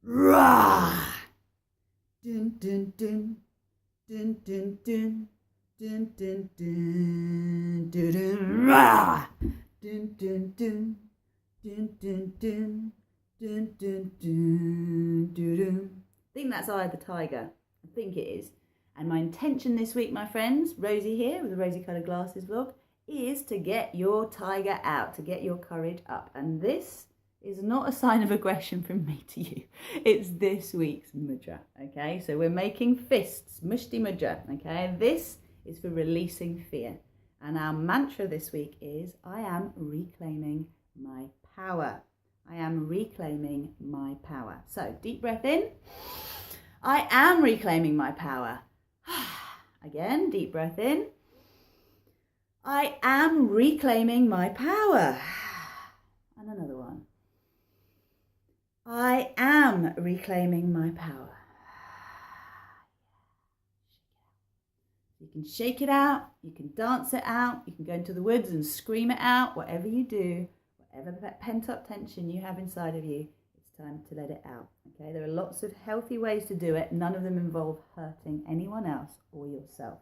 Rah! Dun dun dun dun dun dun dun dun dun dun dun rah! Dun dun dun dun dun dun dun dun dun dun. I think that's Eye of the Tiger. I think it is. And my intention this week, my friends, Rozy here with the Rosy Coloured Glasses vlog, is to get your tiger out, to get your courage up. And this is not a sign of aggression from me to you. It's this week's mudra, okay? So we're making fists, mushti mudra, okay? This is for releasing fear. And our mantra this week is, I am reclaiming my power. I am reclaiming my power. So deep breath in. I am reclaiming my power. Again, deep breath in. I am reclaiming my power. And another one. I am reclaiming my power. You can shake it out, you can dance it out, you can go into the woods and scream it out. Whatever you do, whatever pent-up tension you have inside of you, it's time to let it out. Okay, there are lots of healthy ways to do it. None of them involve hurting anyone else or yourself.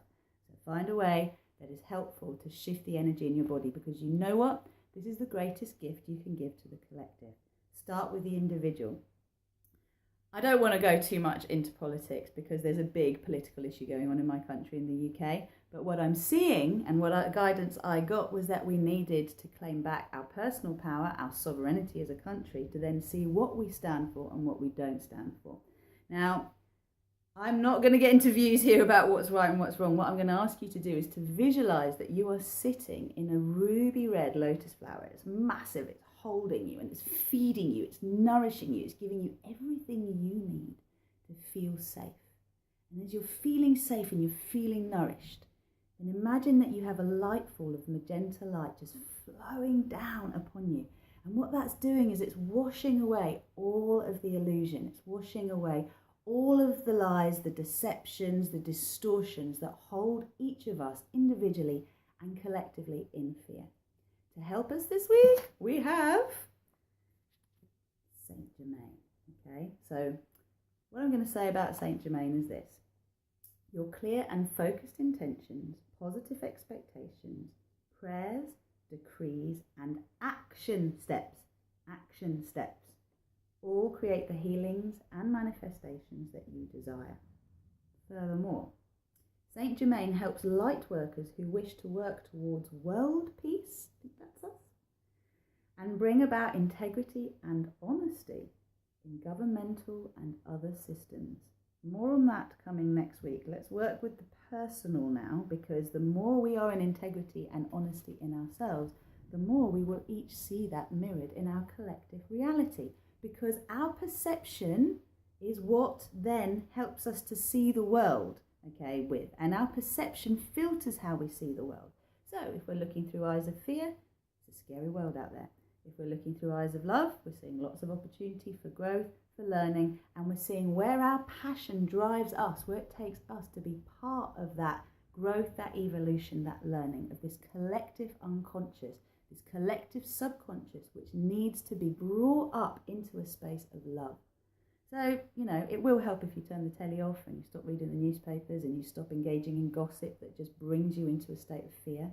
So find a way that is helpful to shift the energy in your body, because you know what? This is the greatest gift you can give to the collective. Start with the individual. I don't want to go too much into politics because there's a big political issue going on in my country, in the UK. But what I'm seeing and what guidance I got was that we needed to claim back our personal power, our sovereignty as a country, to then see what we stand for and what we don't stand for. Now, I'm not going to get into views here about what's right and what's wrong. What I'm going to ask you to do is to visualize that you are sitting in a ruby red lotus flower. It's massive, it's holding you and it's feeding you, it's nourishing you, it's giving you everything you need to feel safe. And as you're feeling safe and you're feeling nourished, then imagine that you have a light fall of magenta light just flowing down upon you. And what that's doing is it's washing away all of the illusion. It's washing away all of the lies, the deceptions, the distortions that hold each of us individually and collectively in fear. To help us this week, we have Saint Germain. Okay, so what I'm going to say about Saint Germain is this. Your clear and focused intentions, positive expectations, prayers, decrees, and action steps, all create the healings and manifestations that you desire. Furthermore, Saint Germain helps light workers who wish to work towards world peace, I think that's us, and bring about integrity and honesty in governmental and other systems. More on that coming next week. Let's work with the personal now, because the more we are in integrity and honesty in ourselves, the more we will each see that mirrored in our collective reality, because our perception is what then helps us to see the world, okay, with, and our perception filters how we see the world. So if we're looking through eyes of fear, it's a scary world out there. If we're looking through eyes of love, we're seeing lots of opportunity for growth, for learning, and we're seeing where our passion drives us, where it takes us to be part of that growth, that evolution, that learning of this collective unconscious, this collective subconscious, which needs to be brought up into a space of love. So, you know, it will help if you turn the telly off and you stop reading the newspapers and you stop engaging in gossip that just brings you into a state of fear.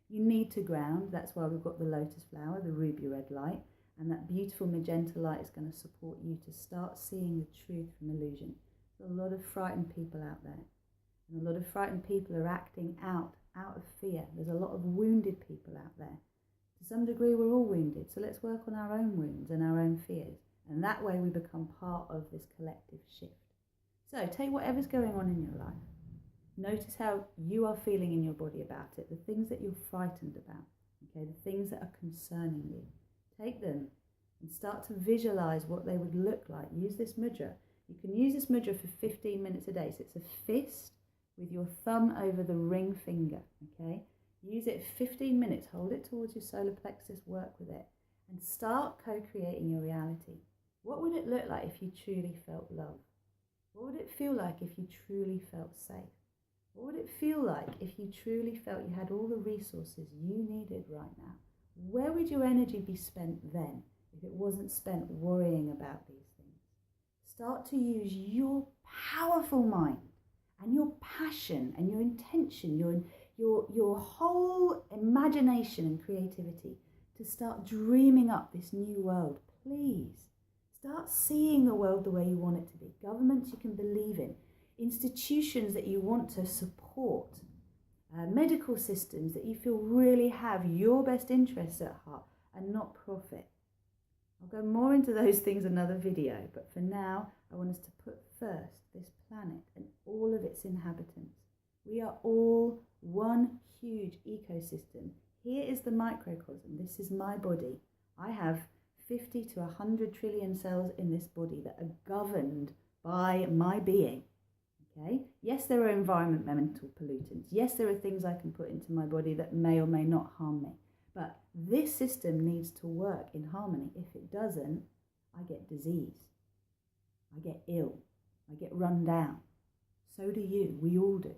You need to ground. That's why we've got the lotus flower, the ruby red light, and that beautiful magenta light is going to support you to start seeing the truth from illusion. There's a lot of frightened people out there, and a lot of frightened people are acting out of fear. There's a lot of wounded people out there. To some degree, we're all wounded, so let's work on our own wounds and our own fears, and that way we become part of this collective shift. So take whatever's going on in your life. Notice how you are feeling in your body about it, the things that you're frightened about, okay, the things that are concerning you. Take them and start to visualize what they would look like. Use this mudra. You can use this mudra for 15 minutes a day. So it's a fist with your thumb over the ring finger, okay? Use it 15 minutes. Hold it towards your solar plexus. Work with it. And start co-creating your reality. What would it look like if you truly felt love? What would it feel like if you truly felt safe? What would it feel like if you truly felt you had all the resources you needed right now? Where would your energy be spent then if it wasn't spent worrying about these things? Start to use your powerful mind and your passion and your intention, your whole imagination and creativity to start dreaming up this new world. Please start seeing the world the way you want it to be. Governments you can believe in, institutions that you want to support, medical systems that you feel really have your best interests at heart and not profit. I'll go more into those things in another video, but for now I want us to put first this planet and all of its inhabitants. We are all one huge ecosystem. Here is the microcosm. This is my body. I have 50 to 100 trillion cells in this body that are governed by my being. Okay? Yes, there are environmental pollutants. Yes, there are things I can put into my body that may or may not harm me. But this system needs to work in harmony. If it doesn't, I get disease. I get ill. I get run down. So do you. We all do.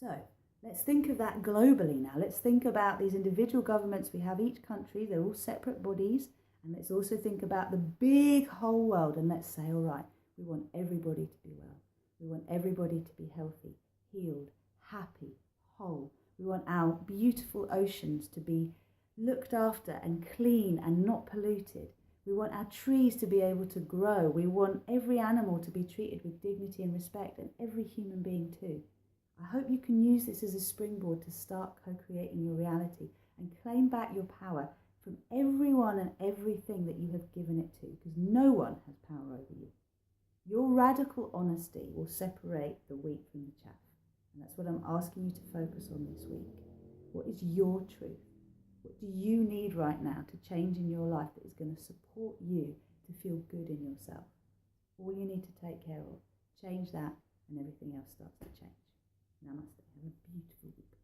So let's think of that globally now. Let's think about these individual governments we have each country. They're all separate bodies. And let's also think about the big whole world. And let's say, all right, we want everybody to be well. We want everybody to be healthy, healed, happy, whole. We want our beautiful oceans to be looked after and clean and not polluted. We want our trees to be able to grow. We want every animal to be treated with dignity and respect, and every human being too. I hope you can use this as a springboard to start co-creating your reality and claim back your power from everyone and everything that you have given it to, because no one has power over you. Your radical honesty will separate the wheat from the chaff. And that's what I'm asking you to focus on this week. What is your truth? What do you need right now to change in your life that is going to support you to feel good in yourself? All you need to take care of. Change that and everything else starts to change. Namaste. Have a beautiful week.